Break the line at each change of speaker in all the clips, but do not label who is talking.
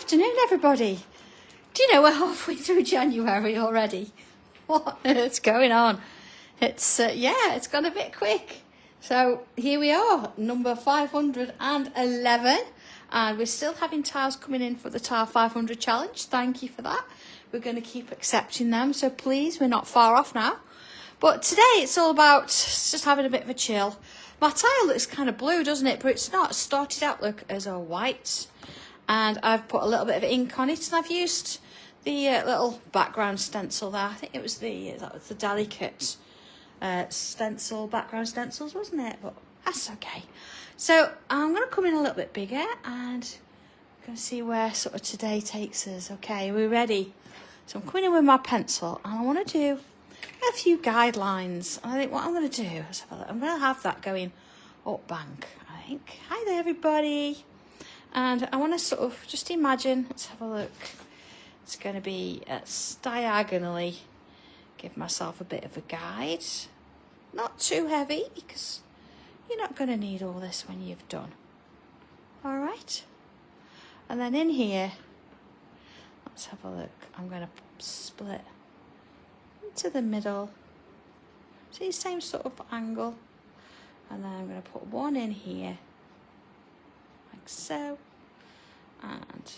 afternoon, everybody. Do you know we're halfway through January already? What on earth's going on? It's it's gone a bit quick. So here we are, number 511, and we're still having tiles coming in for the Tile 500 challenge. Thank you for that. We're going to keep accepting them, so please, we're not far off now. But today it's all about just having a bit of a chill. My tile looks kind of blue, doesn't it? But it's not. It started out look as a white. And I've put a little bit of ink on it, and I've used the little background stencil there. I think it was that was the delicate stencil, background stencils, wasn't it? But that's okay. So I'm going to come in a little bit bigger, and we're going to see where sort of today takes us. Okay, we're ready. So I'm coming in with my pencil, and I want to do a few guidelines. And I think what I'm going to do is I'm going to have that going up bank, I think. Hi there, everybody. And I want to sort of just imagine, let's have a look. It's going to be diagonally, give myself a bit of a guide. Not too heavy, because you're not going to need all this when you've done. All right. And then in here, let's have a look. I'm going to split into the middle. See, same sort of angle. And then I'm going to put one in here. Like so, and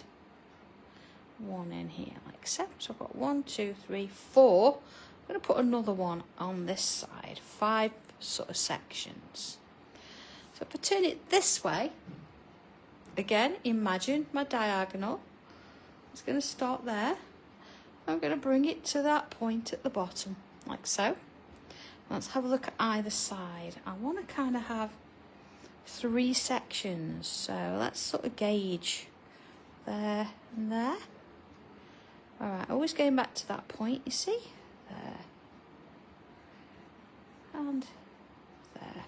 one in here like so. So I've got 1, 2, 3, 4. I'm going to put another one on this side, 5 sort of sections. So if I turn it this way, again, imagine my diagonal. It's going to start there. I'm going to bring it to that point at the bottom, like so. Let's have a look at either side. I want to kind of have 3 sections, so let's sort of gauge there and there. All right, always going back to that point, you see, there and there.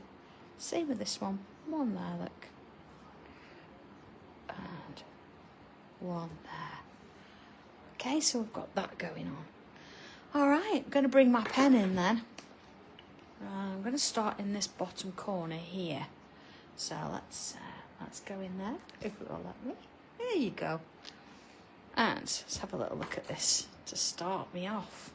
Same with this one there, look, and one there. Okay, so we've got that going on. All right, I'm going to bring my pen in then. I'm going to start in this bottom corner here. So let's go in there, if it will let me. There you go. And let's have a little look at this to start me off.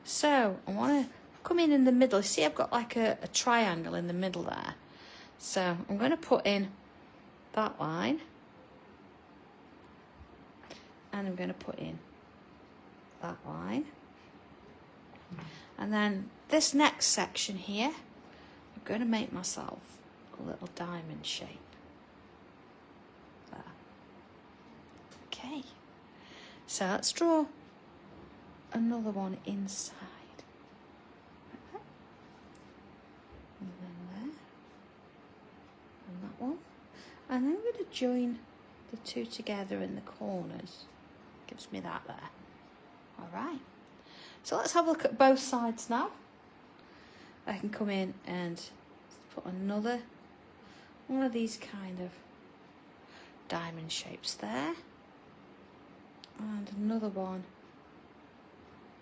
So I want to come in the middle. See, I've got like a triangle in the middle there. So I'm going to put in that line. And I'm going to put in that line. And then this next section here, I'm going to make myself a little diamond shape there. Okay, so let's draw another one inside, like that. And then there, and that one, and then I'm going to join the two together in the corners. Gives me that there. All right, so let's have a look at both sides now. I can come in and put another one of these kind of diamond shapes there, and another one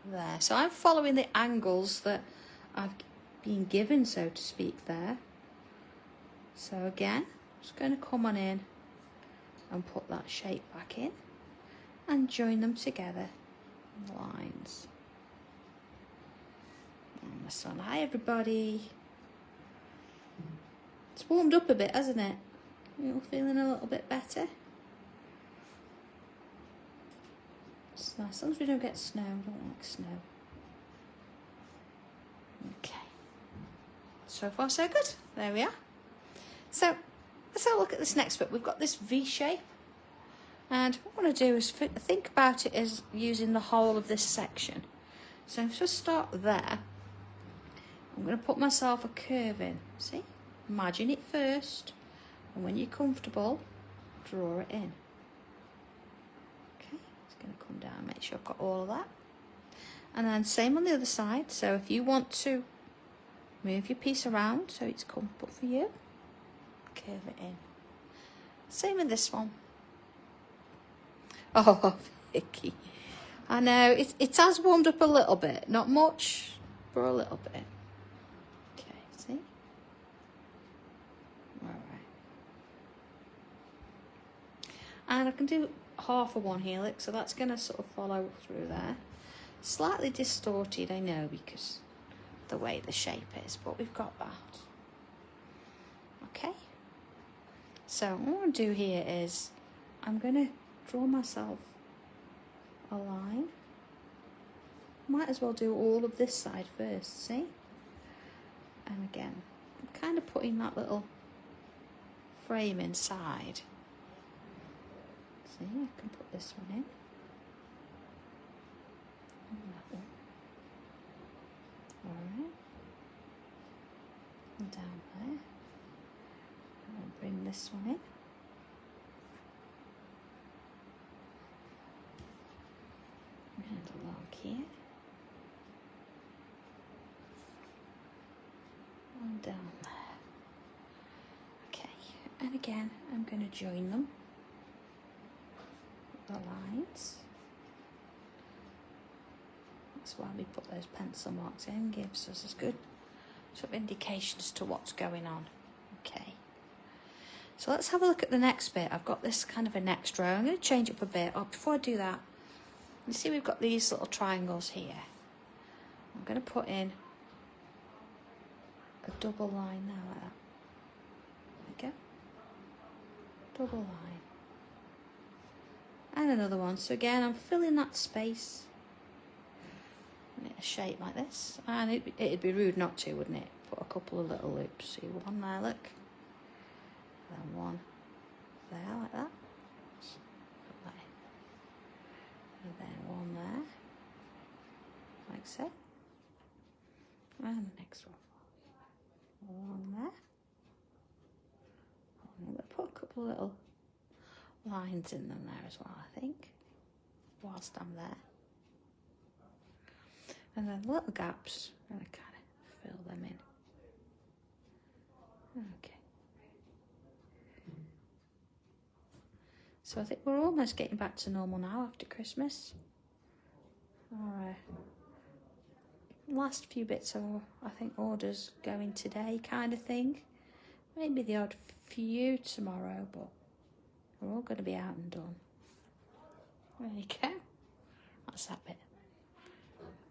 there. So I'm following the angles that I've been given, so to speak, there. So again, I'm just going to come on in and put that shape back in and join them together in lines. And this one, hi everybody. It's warmed up a bit, hasn't it? You're feeling a little bit better? It's nice, as long as we don't get snow. I don't like snow. Okay. So far so good. There we are. So let's have a look at this next bit. We've got this V shape. And what I want to do is think about it as using the whole of this section. So if I just start there, I'm going to put myself a curve in. See? Imagine it first, and when you're comfortable, draw it in. Okay, it's going to come down, make sure I've got all of that. And then same on the other side. So if you want to move your piece around so it's comfortable for you, curve it in. Same with this one. Oh, Vicky. I know, it has warmed up a little bit. Not much, but a little bit. Okay, see? All right. And I can do half of one helix, so that's going to sort of follow through there. Slightly distorted, I know, because the way the shape is, but we've got that. Okay. So what I'm going to do here is I'm going to draw myself a line. Might as well do all of this side first, see? And again, I'm kind of putting that little frame inside. See, I can put this one in. And that one. Alright. And down there. And I'll bring this one in. And along here. And down there. Okay, and again, I'm going to join them. The lines. That's why we put those pencil marks in, gives us as good sort of indication as to what's going on. Okay, so let's have a look at the next bit. I've got this kind of a next row. I'm going to change up a bit. Oh, before I do that, you see we've got these little triangles here. I'm going to put in a double line there like that. There we go. Double line. And another one. So again, I'm filling that space. A shape like this. And it'd be rude not to, wouldn't it? Put a couple of little loops. See one there, look. Then one there like that. And then one there. Like so. And the next one. One there. I'm going to put a couple of little lines in them there as well, I think, whilst I'm there. And then little gaps, I'm going to kind of fill them in. Okay. So I think we're almost getting back to normal now after Christmas. Our last few bits are, I think, orders going today kind of thing. Maybe the odd few tomorrow, but we're all going to be out and done. There you go. That's that bit.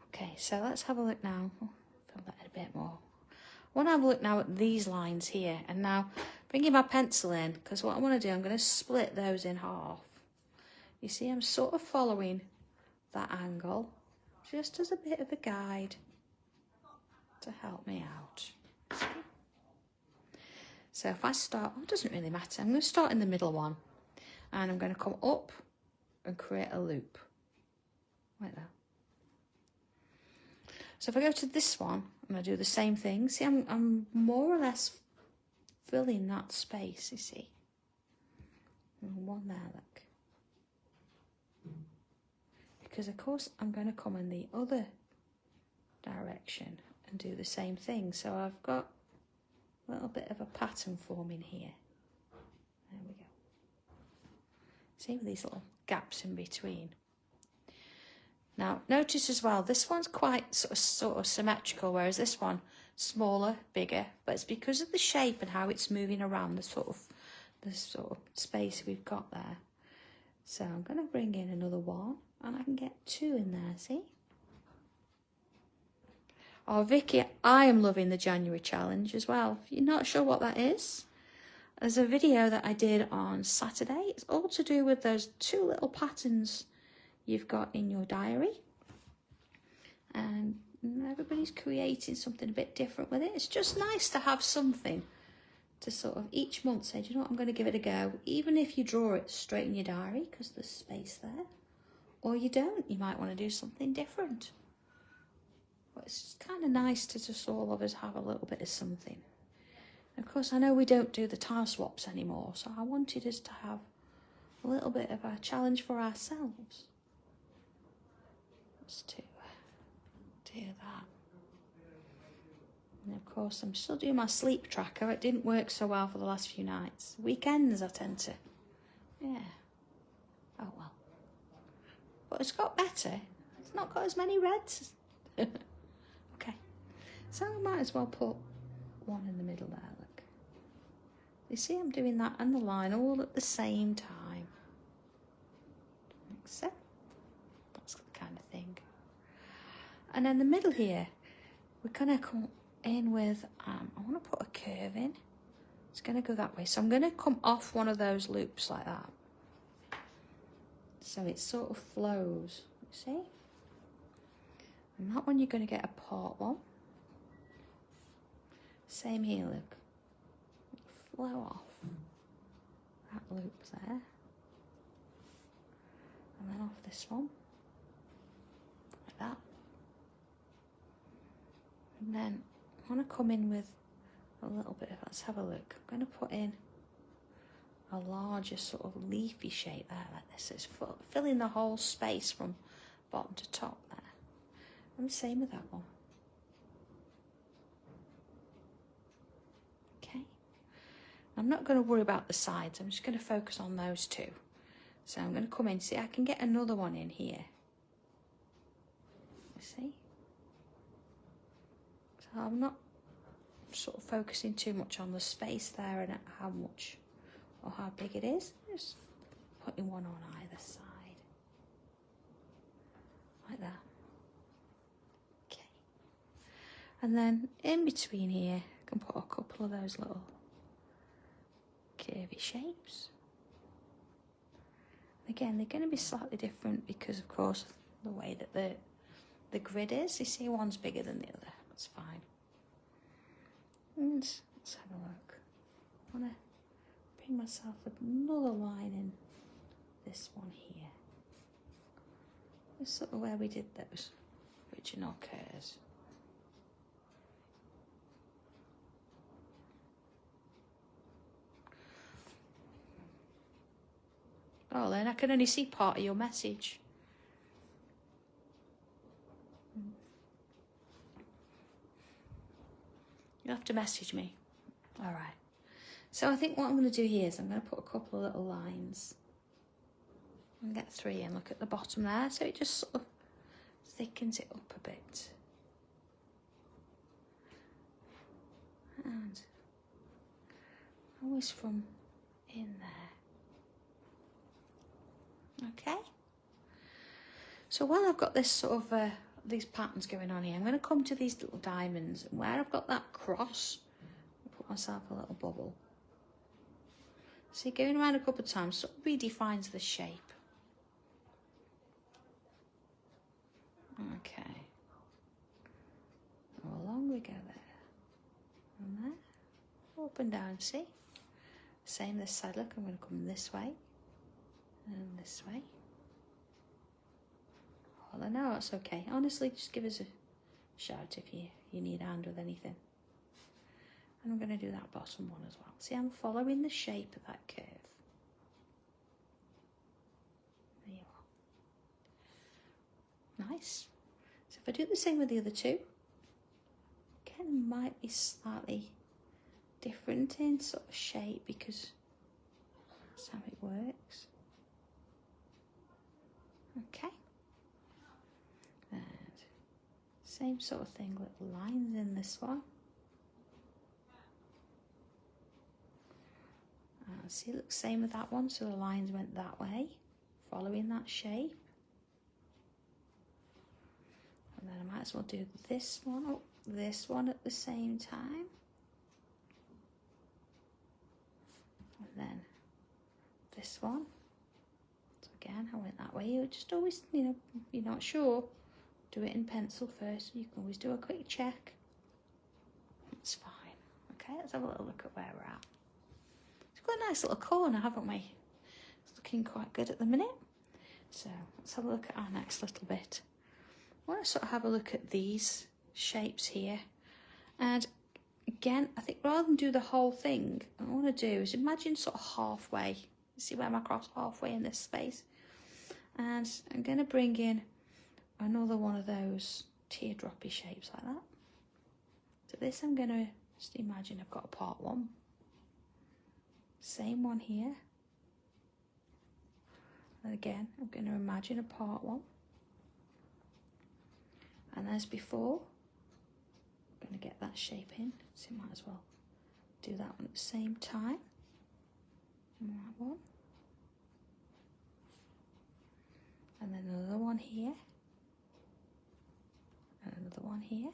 Okay, so let's have a look now. Oh, fill that in a bit more. I want to have a look now at these lines here. And now, bringing my pencil in, because what I want to do, I'm going to split those in half. You see, I'm sort of following that angle, just as a bit of a guide to help me out. See? So if I start, it doesn't really matter. I'm going to start in the middle one. And I'm going to come up and create a loop. Like that. So if I go to this one, I'm going to do the same thing. See, I'm more or less filling that space, you see. And one there, look. Because, of course, I'm going to come in the other direction and do the same thing. So I've got a little bit of a pattern forming here. There we go. See, with these little gaps in between. Now, notice as well, this one's quite sort of symmetrical, whereas this one, smaller, bigger. But it's because of the shape and how it's moving around the sort of space we've got there. So I'm going to bring in another one, and I can get two in there, see? Oh, Vicky, I am loving the January challenge as well. If you're not sure what that is, there's a video that I did on Saturday. It's all to do with those two little patterns you've got in your diary. And everybody's creating something a bit different with it. It's just nice to have something to sort of each month say, do you know what, I'm going to give it a go. Even if you draw it straight in your diary, because there's space there. Or you don't, you might want to do something different. But it's kind of nice to just all of us have a little bit of something. Of course, I know we don't do the tile swaps anymore, so I wanted us to have a little bit of a challenge for ourselves. Just to do that. And of course, I'm still doing my sleep tracker. It didn't work so well for the last few nights. Weekends, I tend to, yeah. Oh well. But it's got better. It's not got as many reds. Okay. So I might as well put one in the middle there, look. You see I'm doing that and the line all at the same time. And then the middle here, we're gonna come in with, I wanna put a curve in. It's gonna go that way. So I'm gonna come off one of those loops like that. So it sort of flows, you see? And that one you're gonna get a part one. Same here, look. Flow off that loop there. And then off this one. Like that. And then I want to come in with a little bit of, let's have a look. I'm going to put in a larger sort of leafy shape there, like this. It's filling the whole space from bottom to top there. And the same with that one. Okay. I'm not going to worry about the sides. I'm just going to focus on those two. So I'm going to come in. See, I can get another one in here. You see? So I'm not sort of focusing too much on the space there and how much or how big it is. Just putting one on either side. Like that. Okay. And then in between here, I can put a couple of those little curvy shapes. Again, they're going to be slightly different because, of course, the way that the grid is. You see, one's bigger than the other. That's fine. And let's have a look. I want to bring myself another line in this one here. This is sort of where we did those original curves. Oh, then I can only see part of your message. You'll have to message me. All right. So I think what I'm going to do here is I'm going to put a couple of little lines. And get 3 and look at the bottom there. So it just sort of thickens it up a bit. And always from in there. Okay, so while I've got this sort of these patterns going on here, I'm going to come to these little diamonds, and where I've got that cross, I'll put myself a little bubble. See, going around a couple of times sort of redefines the shape. Okay, along we go there, and there, up and down. See, same this side. Look, I'm going to come this way. And this way. Well, I know it's okay. Honestly, just give us a shout if you need a hand with anything. And I'm going to do that bottom one as well. See, I'm following the shape of that curve. There you are. Nice. So if I do the same with the other two, again, it might be slightly different in sort of shape because that's how it works. Okay, and same sort of thing, little lines in this one. See, it looks same with that one, so the lines went that way, following that shape. And then I might as well do this one at the same time. And then this one. Again, I went that way. You just always, you know, you're not sure, do it in pencil first. You can always do a quick check. It's fine. Okay, let's have a little look at where we're at. We've got a nice little corner, haven't we? It's looking quite good at the minute. So let's have a look at our next little bit. I want to sort of have a look at these shapes here. And again, I think rather than do the whole thing, what I want to do is imagine sort of halfway. See where I'm across halfway in this space. And I'm going to bring in another one of those teardroppy shapes like that. So this I'm going to just imagine I've got a part one. Same one here. And again, I'm going to imagine a part one. And as before, I'm going to get that shape in. So you might as well do that one at the same time. And that one. And then another one here. And one here.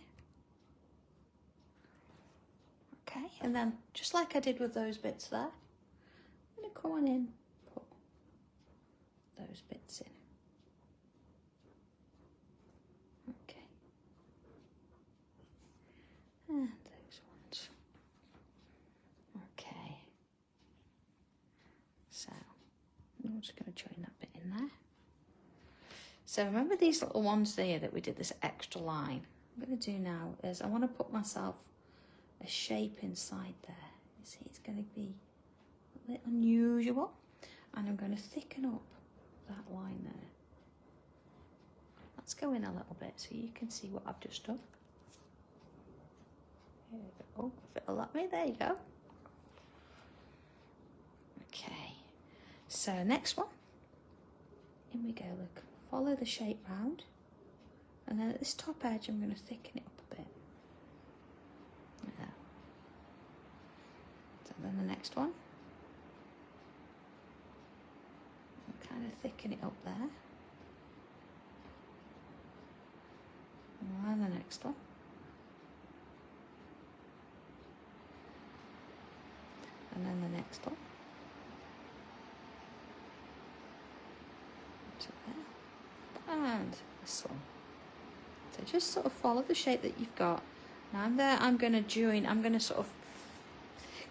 Okay, and then just like I did with those bits there, I'm going to come on in, put those bits in. Okay, and those ones. Okay, so I'm just going to join that bit in there. So remember these little ones there that we did this extra line? What I'm going to do now is I want to put myself a shape inside there. You see, it's going to be a bit unusual, and I'm going to thicken up that line there. Let's go in a little bit so you can see what I've just done. There we go. If it'll let me, there you go. Okay, so next one. In we go, look. Follow the shape round, and then at this top edge I'm going to thicken it up a bit. Like that. So then the next one, I'll kind of thicken it up there. And the next one. And then the next one. To there. And this one. So just sort of follow the shape that you've got. Now I'm there, I'm going to join, I'm going to sort of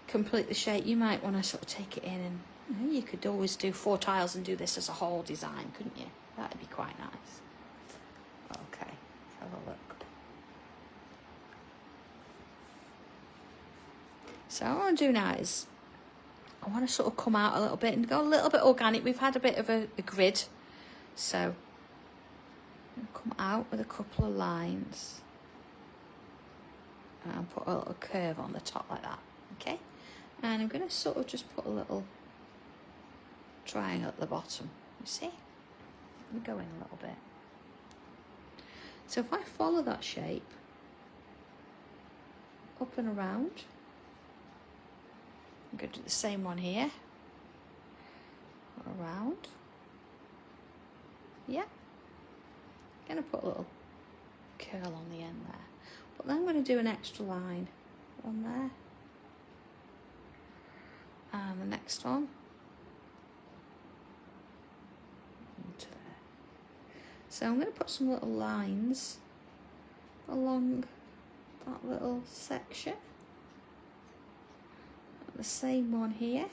complete the shape. You might want to sort of take it in, and you could always do 4 tiles and do this as a whole design, couldn't you? That'd be quite nice. Okay, have a look. So what I want to do now is I want to sort of come out a little bit and go a little bit organic. We've had a bit of a grid, so come out with a couple of lines and put a little curve on the top like that. Okay, and I'm going to sort of just put a little triangle at the bottom. You see, we go in a little bit. So if I follow that shape up and around, I'm going to do the same one here, around. Yeah, I'm going to put a little curl on the end there, but then I'm going to do an extra line on there, and the next one into there. So I'm going to put some little lines along that little section. The same one here,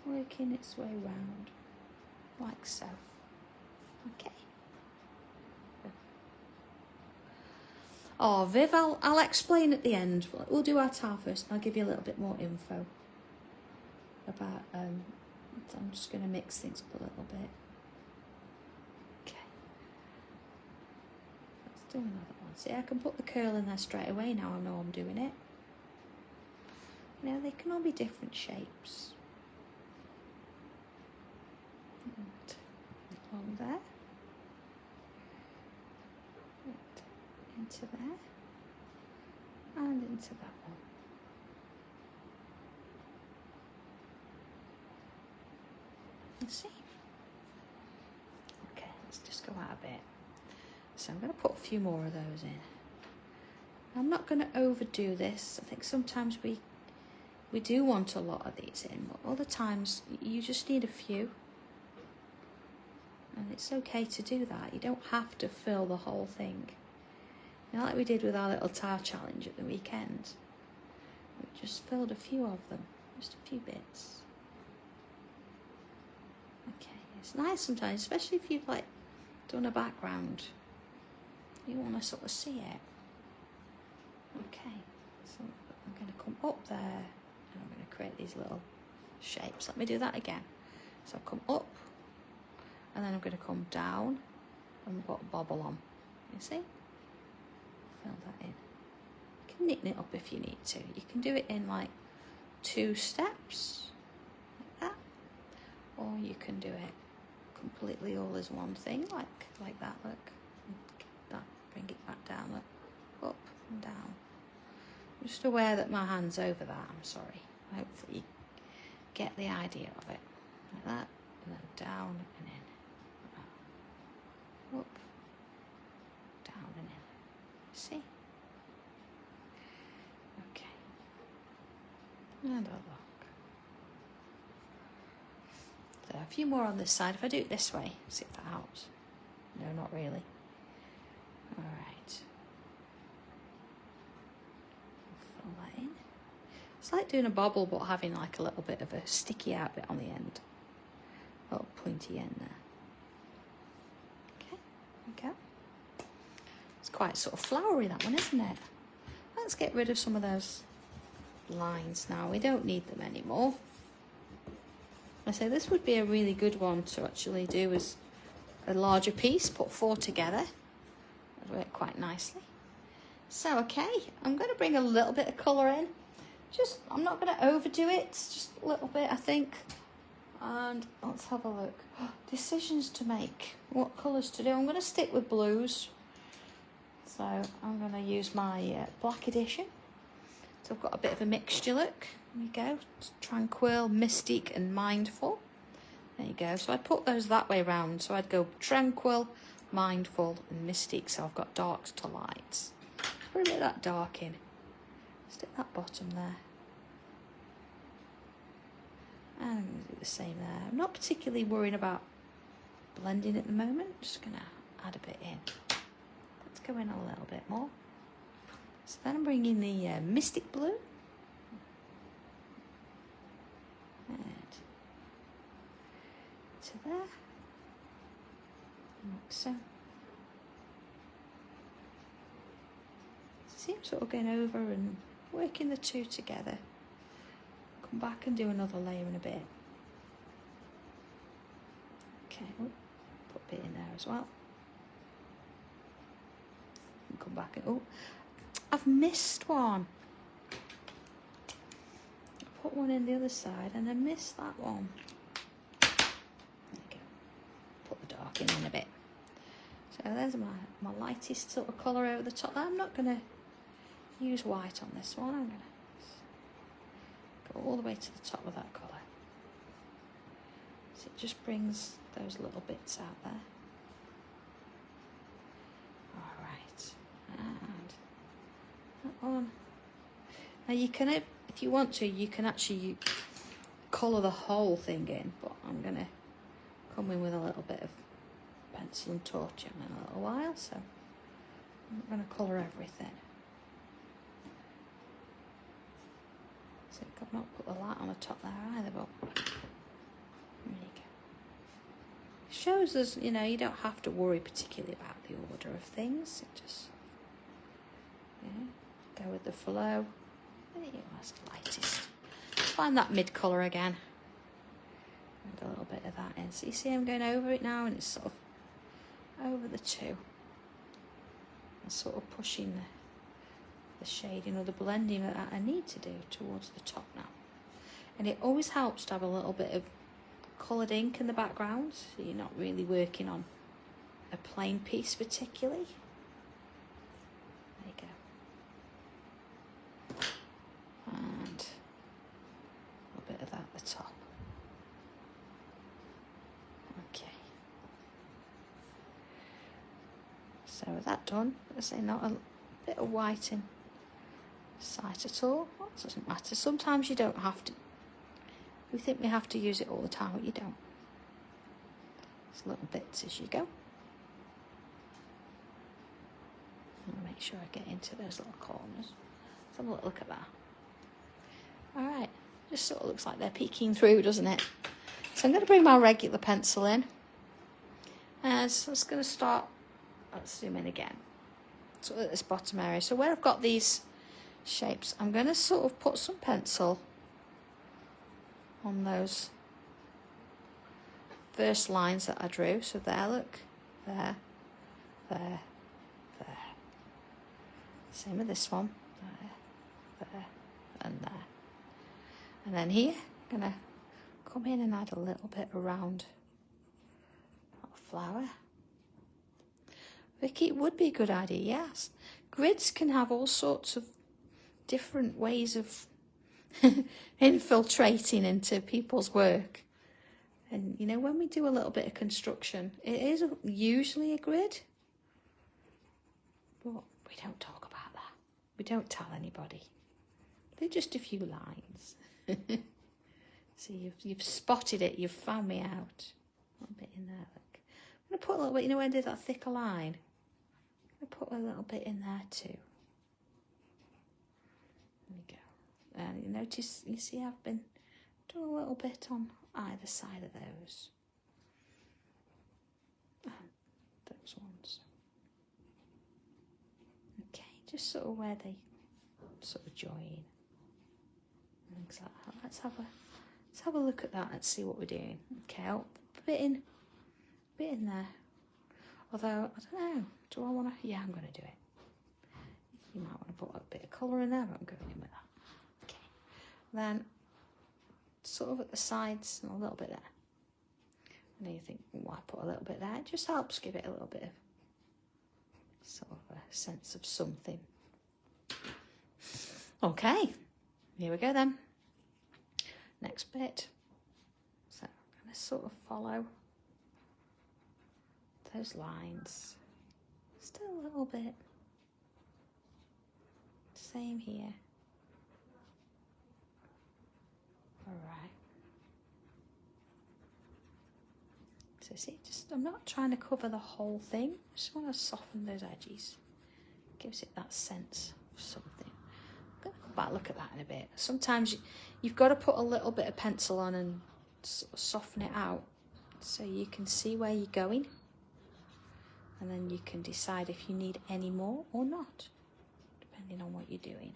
working its way round like so. Okay. Oh, Viv, I'll explain at the end. We'll do our tile first, and I'll give you a little bit more info about. I'm just going to mix things up a little bit. Okay. Let's do another one. See, I can put the curl in there straight away now. I know I'm doing it. Now they can all be different shapes. Along there, into there, and into that one. You see? Okay, let's just go out a bit. So I'm going to put a few more of those in. I'm not going to overdo this. I think sometimes we do want a lot of these in, but other times you just need a few. And it's okay to do that. You don't have to fill the whole thing. You know, like we did with our little tile challenge at the weekend. We just filled a few of them, just a few bits. Okay, it's nice sometimes, especially if you've like done a background. You want to sort of see it. Okay, so I'm going to come up there and I'm going to create these little shapes. Let me do that again. So I'll come up, and then I'm going to come down and put bobble on. You see? Fill that in. You can neaten it up if you need to. You can do it in like 2 steps, like that. Or you can do it completely all as one thing, like that, look. That, bring it back down, look. Up and down. I'm just aware that my hand's over that, I'm sorry. Hopefully you get the idea of it. Like that, and then down and in. up, down and in. See? Okay. And I'll look. So a few more on this side. If I do it this way, see if that helps. No, not really. All right. Fill that in. It's like doing a bobble, but having like a little bit of a sticky out bit on the end. A little pointy end there. Okay, there we go. It's quite sort of flowery, that one, isn't it? Let's get rid of some of those lines now. We don't need them anymore. I say this would be a really good one to actually do as a larger piece, put 4 together. That'd work quite nicely. So, okay, I'm going to bring a little bit of colour in. Just, I'm not going to overdo it, just a little bit, I think. And let's have a look. Decisions to make. What colours to do? I'm going to stick with blues. So I'm going to use my black edition. So I've got a bit of a mixture look. There you go. It's tranquil, mystique and mindful. There you go. So I put those that way round. So I'd go tranquil, mindful and mystique. So I've got darks to lights. Put a bit of that dark in. Stick that bottom there. And I'm going to do the same there. I'm not particularly worried about blending at the moment. I'm just going to add a bit in. Let's go in a little bit more. So then I'm bringing the Mystic Blue. And to there. Like so. See, I'm sort of going over and working the two together. Come back and do another layer in a bit. Okay, oh, put a bit in there as well. And come back and, oh, I've missed one. I put one in the other side and I missed that one. There you go. Put the dark in a bit. So there's my lightest sort of colour over the top. I'm not going to use white on this one. I'm going to go all the way to the top of that colour. So it just brings those little bits out there. Alright, and that one. Now you can, if you want to, you can actually colour the whole thing in, but I'm going to come in with a little bit of pencil and tortillon in a little while, so I'm not going to colour everything. So I've not put the light on the top there either, but there you go. It shows us, you know, you don't have to worry particularly about the order of things. It just, go with the flow. There you go, that's the lightest. Find that mid colour again. And a little bit of that in. So you see I'm going over it now and it's sort of over the two. And sort of pushing the shading or the blending that I need to do towards the top now. And it always helps to have a little bit of coloured ink in the background, so you're not really working on a plain piece particularly. There you go. And a bit of that at the top. Okay. So with that done, let's say not a bit of white in sight at all. Well, it doesn't matter. Sometimes you don't have to. We think we have to use it all the time, but you don't. Just little bits as you go. I'll make sure I get into those little corners. Let's have a little look at that. Alright, just sort of looks like they're peeking through, doesn't it? So I'm going to bring my regular pencil in. And so I'm just going to start, let's zoom in again. So at this bottom area. So where I've got these shapes, I'm going to sort of put some pencil on those first lines that I drew. So there, look, there, there, there. Same with this one, there, and there. And then here, I'm going to come in and add a little bit around that flower. Vicky, it would be a good idea, yes. Grids can have all sorts of different ways of infiltrating into people's work. And you know, when we do a little bit of construction, it is usually a grid, but we don't talk about that. We don't tell anybody. They're just a few lines. So you've spotted it, you've found me out. A little bit in there, look. I'm going to put a little bit, you know when I did that thicker line? I'm going to put a little bit in there too. There we go. And you notice, you see I've been doing a little bit on either side of those. Those ones. Okay, just sort of where they sort of join. Things like that. Let's have a look at that and see what we're doing. Okay, I'll put a bit in there. Although I don't know, do I want to? Yeah, I'm going to do it. You might want to put a bit of colour in there, but I'm going in with that. Okay, then sort of at the sides and a little bit there. I know you think, why put a little bit there? It just helps give it a little bit of sort of a sense of something. Okay, here we go then. Next bit. So I'm going to sort of follow those lines. Still a little bit. Same here. All right. So see, I'm not trying to cover the whole thing. I just want to soften those edges. Gives it that sense of something. I'm going to come back, look at that in a bit. Sometimes you've got to put a little bit of pencil on and sort of soften it out so you can see where you're going. And then you can decide if you need any more or not, depending on what you're doing.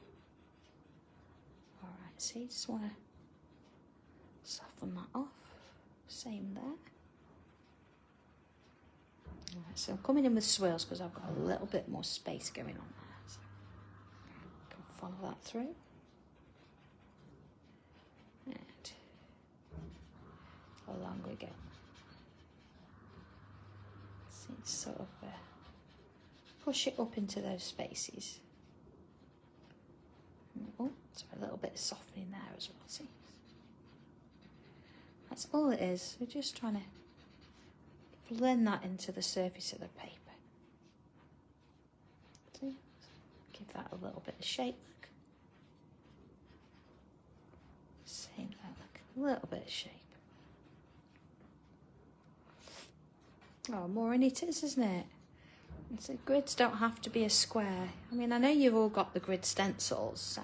All right, see, just want to soften that off. Same there. All right, so I'm coming in with swirls because I've got a little bit more space going on there. So I can follow that through. And along we go. See, sort of push it up into those spaces. Oh, so a little bit of softening there as well, see? That's all it is. We're just trying to blend that into the surface of the paper. See? Give that a little bit of shape, look. Same there, look. A little bit of shape. Oh, more in it is, isn't it? So grids don't have to be a square. I mean, I know you've all got the grid stencils, so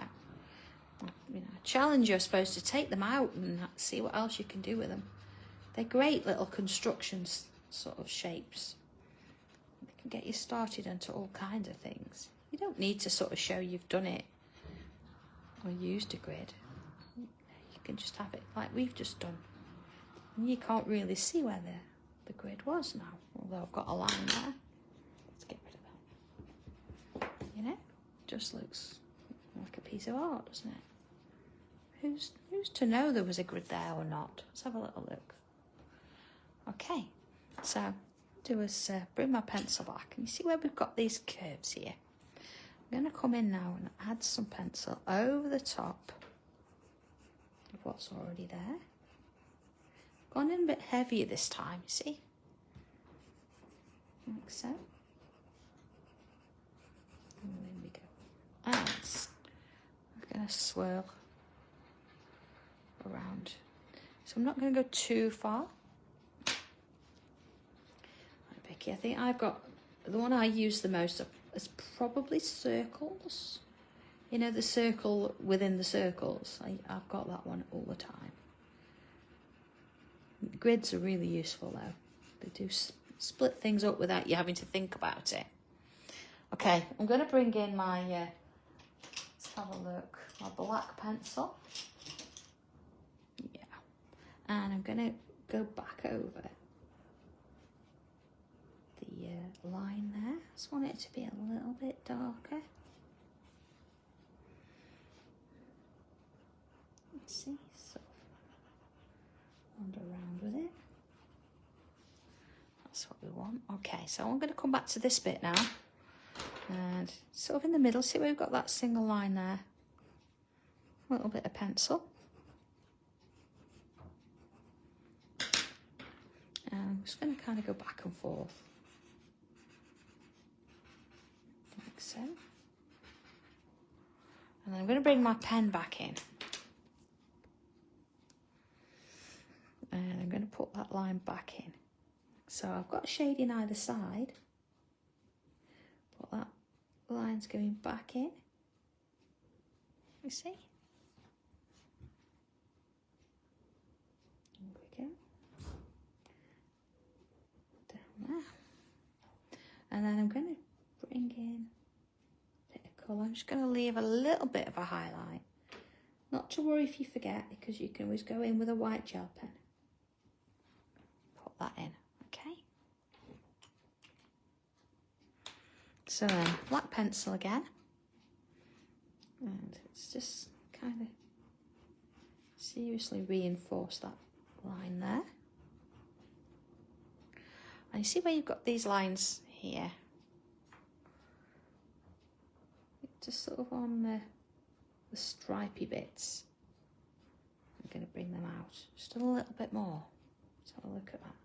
you know, I challenge you, I suppose, to take them out and see what else you can do with them. They're great little constructions, sort of shapes. They can get you started into all kinds of things. You don't need to sort of show you've done it or used a grid. You can just have it like we've just done. And you can't really see where the grid was now, although I've got a line there. Let's get rid of that. You know, just looks like a piece of art, doesn't it? Who's to know there was a grid there or not? Let's have a little look. Okay, so do is bring my pencil back, and you see where we've got these curves here. I'm going to come in now and add some pencil over the top of what's already there. Gone in a bit heavier this time, you see? Like so. And there we go. And I'm going to swirl around. So I'm not going to go too far. Right, Becky, I think I've got, the one I use the most is probably circles. You know, the circle within the circles. I've got that one all the time. Grids are really useful though. They do split things up without you having to think about it. Okay, I'm going to bring in my, let's have a look, my black pencil. Yeah. And I'm going to go back over the line there. I just want it to be a little bit darker. Let's see, so wander around with it. That's what we want. Okay, so I'm going to come back to this bit now. And sort of in the middle, see where we've got that single line there. A little bit of pencil. I'm just going to kind of go back and forth. Like so. And then I'm going to bring my pen back in. And I'm going to put that line back in. So I've got shading either side. But that line's going back in. You see? There we go. Down there. And then I'm going to bring in a bit of colour. I'm just going to leave a little bit of a highlight. Not to worry if you forget, because you can always go in with a white gel pen. Put that in, okay? So then, black pencil again. And it's just kind of seriously reinforce that line there. And you see where you've got these lines here? Just sort of on the stripy bits. I'm going to bring them out just a little bit more. Let's have a look at that.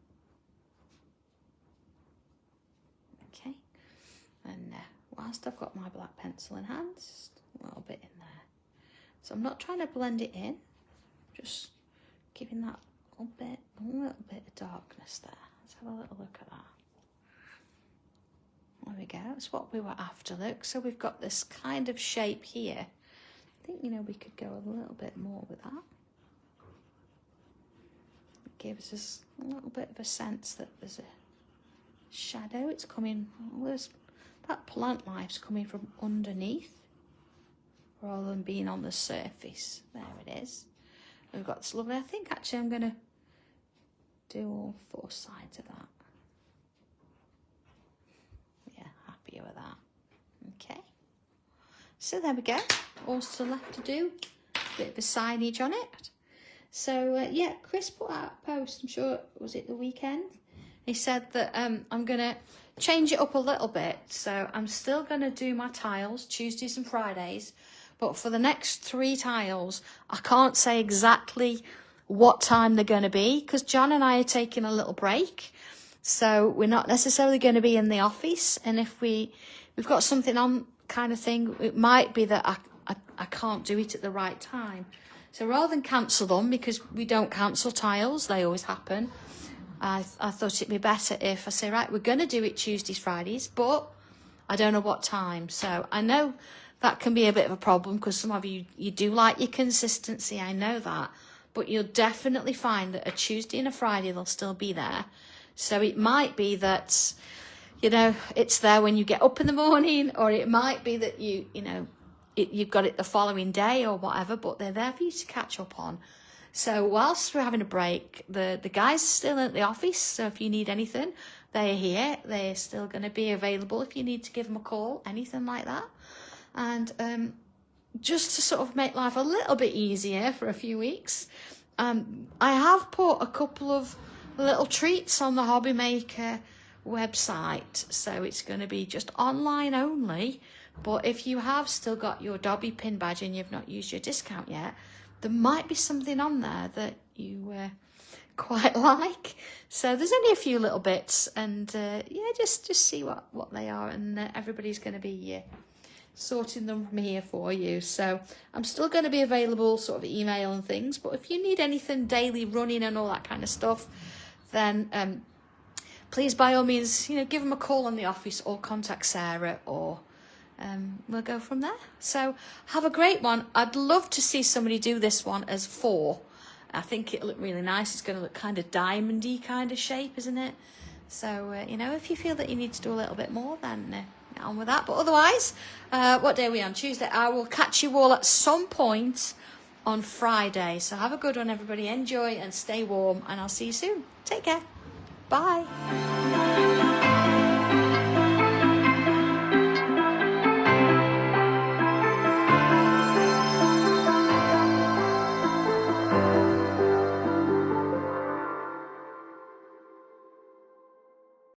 Okay. And whilst I've got my black pencil in hand, just a little bit in there. So I'm not trying to blend it in, just giving that a little bit of darkness there. Let's have a little look at that. There we go, that's what we were after, look. So we've got this kind of shape here. I think, you know, we could go a little bit more with that. It gives us a little bit of a sense that there's a shadow. It's coming, that plant life's coming from underneath rather than being on the surface. There it is. We've got this lovely, I think actually I'm going to do all four sides of that. Yeah, happy with that. Okay. So there we go. All still left to do. A bit of a signage on it. So yeah, Chris put out a post, I'm sure, was it the weekend? He said that I'm going to change it up a little bit. So I'm still going to do my tiles Tuesdays and Fridays. But for the next 3 tiles, I can't say exactly what time they're going to be because John and I are taking a little break. So we're not necessarily going to be in the office. And if we've got something on kind of thing, it might be that I can't do it at the right time. So rather than cancel them, because we don't cancel tiles, they always happen, I thought it'd be better if I say, right, we're going to do it Tuesdays, Fridays, but I don't know what time. So I know that can be a bit of a problem because some of you do like your consistency, I know that. But you'll definitely find that a Tuesday and a Friday, they'll still be there. So it might be that, you know, it's there when you get up in the morning, or it might be that you've got it the following day or whatever, but they're there for you to catch up on. So whilst we're having a break, the guys are still at the office. So if you need anything, they're here. They're still going to be available if you need to give them a call, anything like that. And just to sort of make life a little bit easier for a few weeks, I have put a couple of little treats on the Hobby Maker website. So it's going to be just online only. But if you have still got your Dobby pin badge and you've not used your discount yet, there might be something on there that you quite like. So there's only a few little bits, and yeah, just see what they are, and everybody's going to be sorting them from here for you. So I'm still going to be available, sort of email and things, but if you need anything daily running and all that kind of stuff, then please by all means, you know, give them a call on the office or contact Sarah, or we'll go from there. So have a great one. I'd love to see somebody do this one as 4. I think it'll look really nice. It's going to look kind of diamondy kind of shape, isn't it? So, you know, if you feel that you need to do a little bit more, then get on with that. But otherwise, what day are we on? Tuesday. I will catch you all at some point on Friday. So have a good one, everybody. Enjoy and stay warm, and I'll see you soon. Take care. Bye.